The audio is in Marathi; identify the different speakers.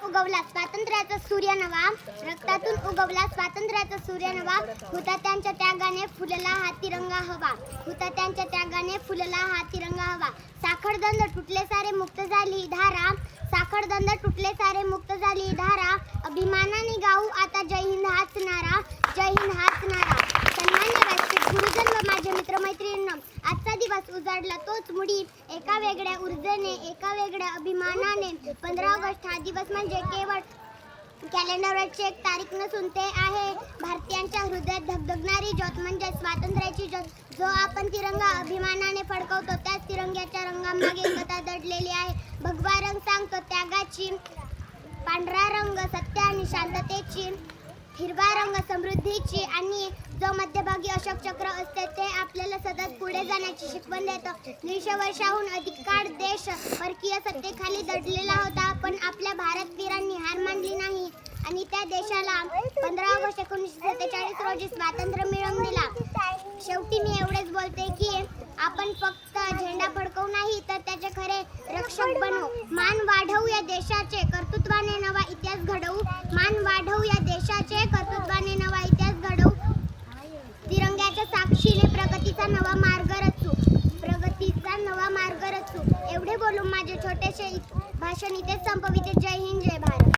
Speaker 1: उगवला स्वातंत्र्याचा सूर्य नवा, रक्तातून उगवला स्वातंत्र्याचा सूर्य नवा, हुतात्यांच्या त्यागाने फुलला हा तिरंगा हवा, हुतात्यांच्या त्यागाने फुलला हा तिरंगा हवा. साखळदंड तुटले सारे मुक्त झाली धारा, साखळदंड तुटले सारे मुक्त झाली धारा, अभिमानाने गाऊ आता जय हिंद हाच नारा, जय हिंद हाच नारा. सन्मान्य व्यासपीठ, गुरुजन व माझे मित्रमैत्रिणींनो, आजचा दिवस उजाडला तोच मुडी एका वेगळ्या ऊर्जेने, एका वेगळ्या अभिमानाने. 15 ऑगस्ट हा दिवस म्हणजे केवळ कॅलेंडरवरची एक तारीख नसून ते आहे भारतीयांच्या हृदयात धगधगणारी ज्योत, म्हणजे स्वातंत्र्याची ज्योत. जो आपण तिरंगा अभिमानाने फडकवतो त्याच तिरंग्याच्या रंगामागे एकता दडलेली आहे. भगवा रंग सांगतो त्यागाची, पांढरा रंग सत्य आणि शांततेची, हिरवा रंग समृद्धीची आणि जो मध्यभागी अशोक चक्र असते ते आपल्याला सतत पुढे जाण्याची शिकवण देतं. 150 वर्षाहून अधिक काळ देश परकीय सत्तेखाली दडलेला होता, पण आपल्या भारतवीरांनी हार मानली नाही आणि त्या देशाला 15 ऑगस्ट 1947 रोजी स्वातंत्र्य मिळवून दिला. शेवटी मी एवढेच बोलते की आपण फक्त झेंडा फडकवू नाही तर त्याचे खरे रक्षक बनू. मान वाढवू या देशाचे, कर्तृत्वाने नवा इतिहास घडवू. मान वाढवू या देशाचे, कर्तृत्वाने नवा इतिहास घडवू. तिरंग्याच्या साक्षीने प्रगतीचा नवा मार्ग रचू, प्रगतीचा नवा मार्ग रचू. एवढे बोलून माझे छोटेसे भाषण इथेच संपविते. जय हिंद, जय भारत.